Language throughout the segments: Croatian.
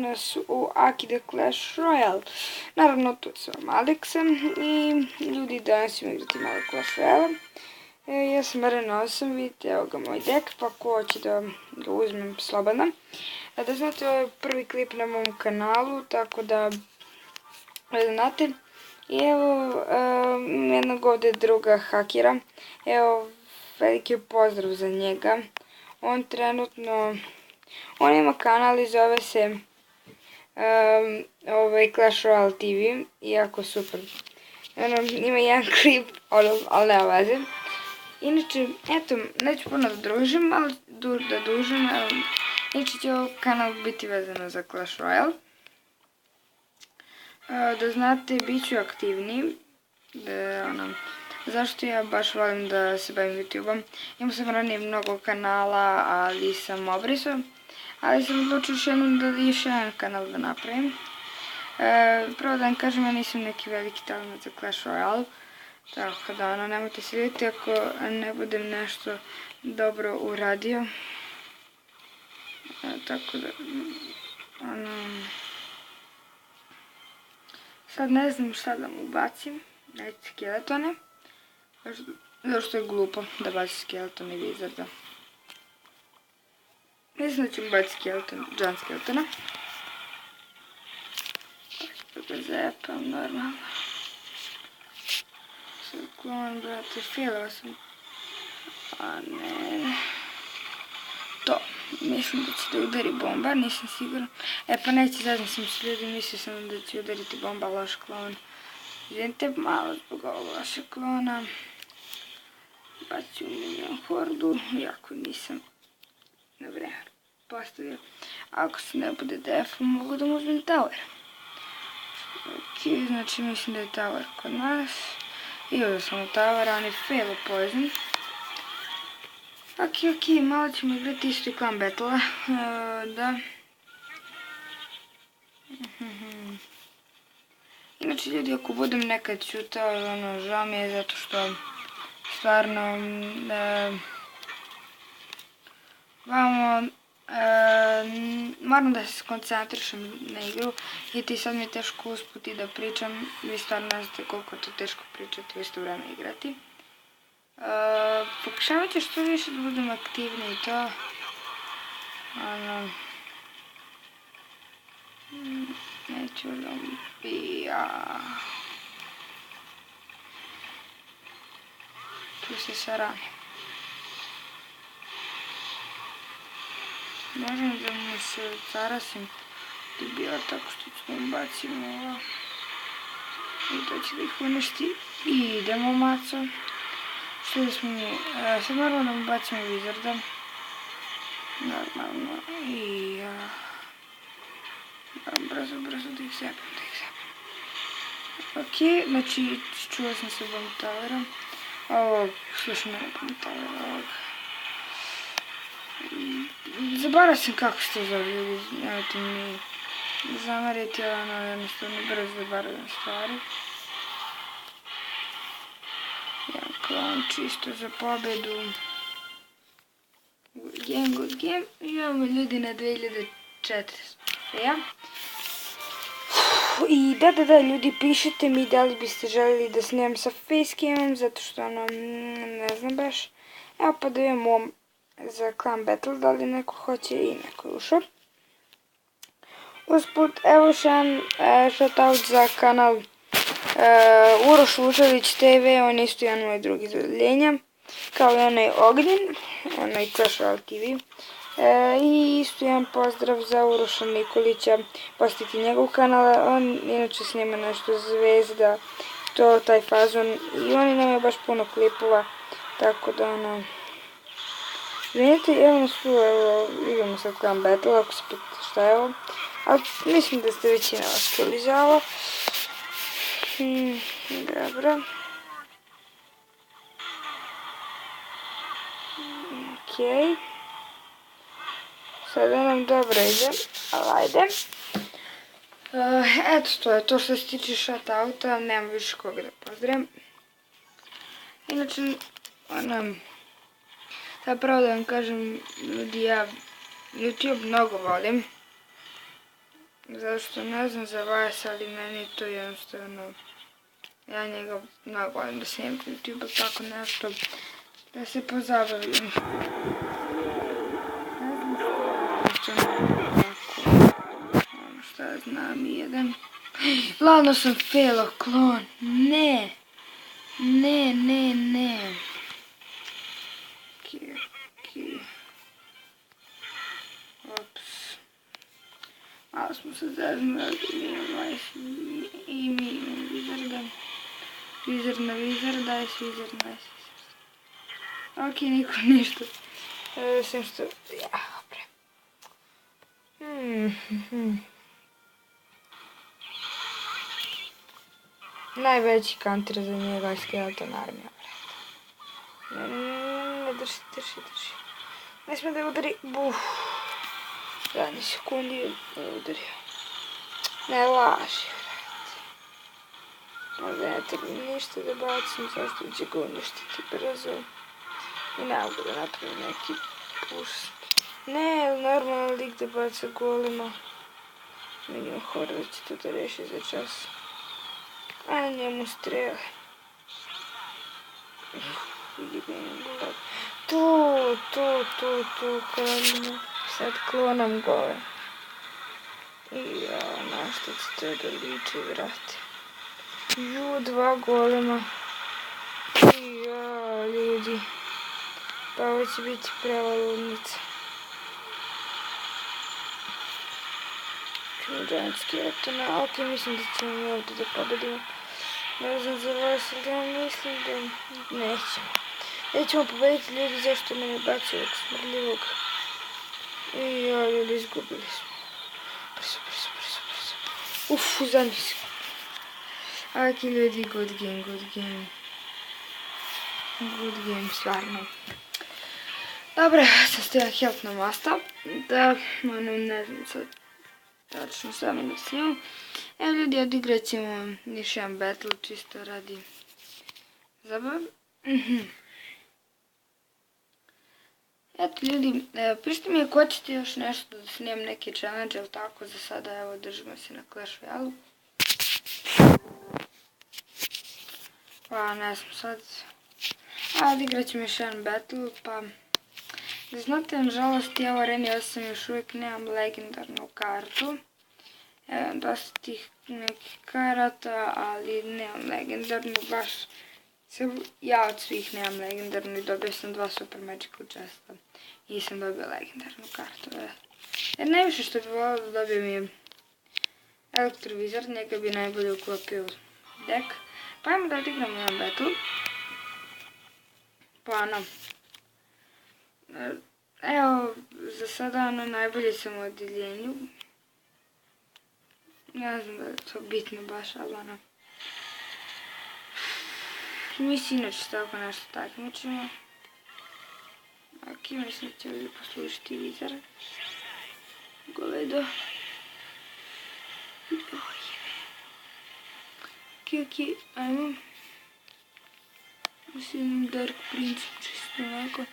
danas u Akida Clash Royale. Naravno, tu sam Aleksa i ljudi danas ćemo igrati malo Clash Royale. Ja sam Arena 8, vidite, evo ga moj dek, pa ko hoće da ga uzmem slobodno. Da znate, ovo je prvi klip na mom kanalu, tako da znate. I evo, jednog ovdje druga hakera, evo, veliki pozdrav za njega. On trenutno, on ima kanal i zove se Clash Royale TV, jako super. Ima jedan klip, ali nema veze. Inače, eto, neću puno da družim, ali da dužim, inače će ovaj kanal biti vezano za Clash Royale. Da znate, bit ću aktivniji. Zašto ja baš volim da se bavim YouTube-om? Imao sam ranije mnogo kanala, ali sam obrisao. Ali sam odlučio još jedan kanal da napravim. Prvo da vam kažem, ja nisam neki veliki talent za Clash Royale. Tako da, nemojte se vidjeti ako ne budem nešto dobro uradio. Tako da, sad ne znam šta da mu bacim. Neću skeletone. Zato što je glupo da baci skeleton i wizarda. Mislim da ću mu baciti skeleton, John skeletona. Da ga zepam normalno. Sad klon, brate, failao sam. A ne. To. Mislim da će da udari bomba, nisam siguran. Pa neće, zajedno sam s ljudi, mislio sam da će udariti bomba, loš klon. Idete malo zbog ovog lošeg klona. Bacim minion hordu, iako nisam na vreme postavio. Ako se ne bude defa, mogu da mu uzmem tower. Ok, znači mislim da je tower kod nas. I ovdje sam u tower, on je fail poison. Ok, malo ćemo igrati isto i clan battle-a. Da. Inače, ljudi, ako budem nekad ćutao, žao mi je zato što stvarno moram da se skoncentrišem na igru i ti sad mi je teško usput i da pričam. Vi stvarno ne znate koliko je to teško pričati u isto vreme igrati. Pokušavat ću što više da budem aktivniji i to. Neću da ubija. Tu se sarani. Možem da mu se zarasim i bio tako što ću mu bacim ovo. I to će da ih uništi. I idemo maco. Što da smo mi... Sad moramo da mu bacimo wizarda. Normalno. I... Brzo da ih zepam, Ok, znači čuo sam se bomb towera. Ovog, slušaj mene bomb towera, ovog. Zaboravio sam kako se to zove, ljudi, nemojte mi zameriti, jednostavno brzo zaboravljam stvari. Jedan klon čisto za pobedu. Good game, imamo ljudi na 2400. Ja. I da, ljudi, pišite mi da li biste željeli da snimam sa facecamom, zato što ne znam baš. Evo pa da imamo za clan battle, da li neko hoće i neko je ušao. Usput, evo još jedan shoutout za kanal Uroš Vučević TV, on je isto jedan moj drugi iz odeljenja, kao i onaj Ognjen, onaj Clash Royale TV. I isto jedan pozdrav za Uroša Nikolića, posjetite njegov kanal, on inače snima nešto Zvezda, taj fazon i oni nemaju baš puno klipova, tako da vidite, evo nas tu, igramo sad clan battle, ako se pitate šta je ovo, ali mislim da ste većina vas čuli za ovo. Dobro. Ok. Sada nam dobro ide, ali ajde. Eto, to je to što se tiče shoutouta, nema više koga da pozdravim. Inače, sad pravo da vam kažem, ljudi, ja YouTube mnogo volim. Zašto ne znam za vas, ali meni to jednostavno... Ja njega mnogo volim da snijem na YouTube, tako nešto, da se pozabavim. Ne znam što ono šta znam, jedan... Ladno sam failo, klon, ne! Ne. Ops. Malo smo se zaznali, i mi imamo Wizarda. Wizard, dice, Wizard. Ok, niko ništa. Sem što... Ja, opre. Najveći counter za njega je skeleton armija. Ne, drži. Ne smije da je udari. Buf. Zadnji sekundi je udario. Ne laži, vrati. Možda ne treba ništa da bacim, zašto će ga uništiti brzo. I ne mogu da napravim neki push. Ne, normalno lik da baca golema. Minimum horror će to da reši za čas. A na njemu strele. Tu, kolima. Sad klonam gole. I ja, na što će to da liči, vrati. Dva golema. I ja, ljudi. Pa ovo će biti prava ludnica. Giantski etona, ok, mislim da ćemo mi ovdje da pobedimo. Ne znam za vas, ali ja mislim da nećemo. Nećemo pobediti ljudi, zašto me ne baci ovog smrljivog. I ja, ljudi, izgubili smo. Brzo. Zadnji smo. Ok, ljudi, good game. Good game, stvarno. Dobro, sad stojam health na masta. Da, ne znam sad. Tačno 7 minut snimam. Evo ljudi, odigrat ćemo još jedan battle, čisto radi zabave. Eto ljudi, pišite mi ako hoćete još nešto da snimam neki challenge, ali tako za sada, evo, držimo se na Clash Royale. Pa ne znam sad. A odigrat ćemo još jedan battle, pa... Da znate, nažalost, ja u Areni 8 još uvijek nemam legendarnu kartu. Evo, dosta tih nekih karata, ali nemam legendarnu, baš ja od svih nemam legendarnu i dobio sam 2 super magical chesta. I sam dobio legendarnu kartu. Jer najviše što bi volio da dobijem je Electro Wizard, njega bi najbolje uklopio u deck. Pa ajmo da odigramo jedan battle. Pa ono... Evo, za sada najbolje sam u odjeljenju. Ne znam da je to bitno baš, ali ono... Mi se inače tako nešto takmičimo. Ok, mislim da će ovdje poslušati Wizard. Goledo. Ok, ajmo. Mislim Dark Prince, čisto ovako.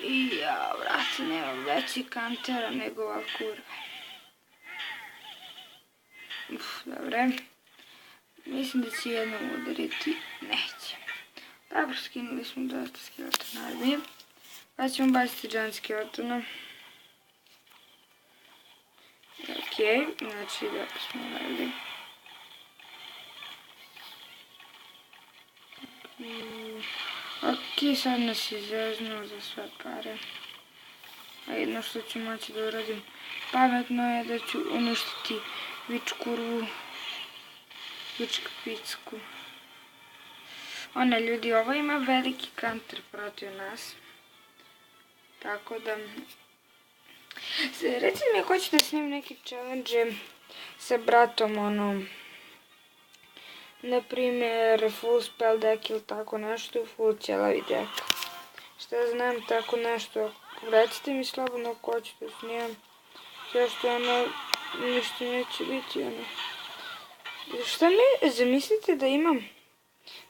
I ja, vrati, nema veći kantera nego Valkurve. Dobre. Mislim da će jednom udariti. Neće. Dobro, skinuli smo dosta skeletona armije. Pa ćemo baciti Giant skeletona. Ok, znači da smo udarili. Ok, sad nas je zeznuo za sve pare. A jedno što ću moći da uradim pametno je da ću uništiti Witch kurvu. Witch kapicku. Ona, ljudi, ovo ima veliki counter protiv nas. Tako da... Recite mi ako ćete da snim neki challenge sa bratom, ono... Naprimjer, full spell deck ili tako nešto, full cijelavi deck. Šta znam, tako nešto. Recite mi slobodno ako hoćete da snimam. Zašto ono, ništa neće biti, ono. Šta mi zamislite da imam?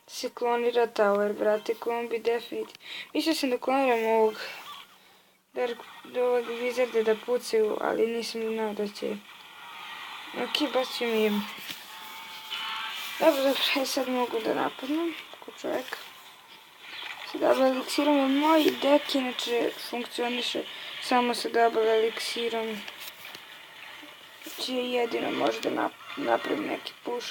Da se klonira tower, brate, klon bi definitivno. Mislio sam da kloniram ovog do ovog vizarde da pucaju, ali nisam znao da će. Ok, bacio mi je. Dobro, sad mogu da napadnem ko čovjek. Sa double eliksirom je moj dek, inače funkcioniše samo sa double eliksirom. Znači jedino možda napravim neki push.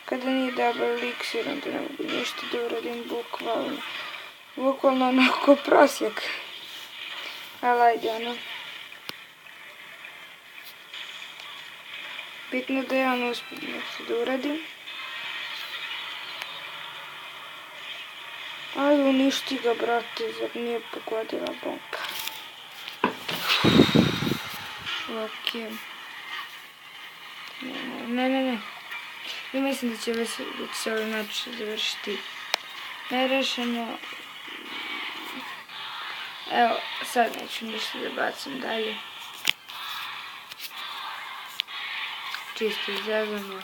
Kada nije double eliksir, onda ne mogu ništa da uradim, bukvalno. Bukvalno onako prosjek. Ali ajde ono. Bitno da ja ono uspijem nešto da uradim. Ajde uništi ga, brate, zar nije pogodila bomba. Ok. Ne. Ja mislim da će se ovaj mač završiti nerešeno. Evo, sad neću ništa da bacim dalje. Čisto izazvano.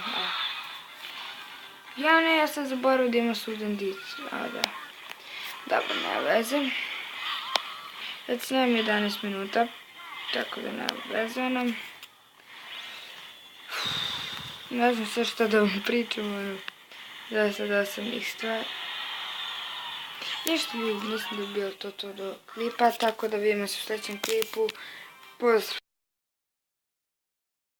Ja sam zaboravio da ima sudandicu. Da. Dobro, nema veze. Sad snimam 11 minuta. Tako da nema veze ono. Ne znam sve što da vam pričam. Da sam ih stvar. Ništa ljudi, mislim da je bilo to do klipa. Tako da vidimo se u sljedećem klipu. Pozdrav!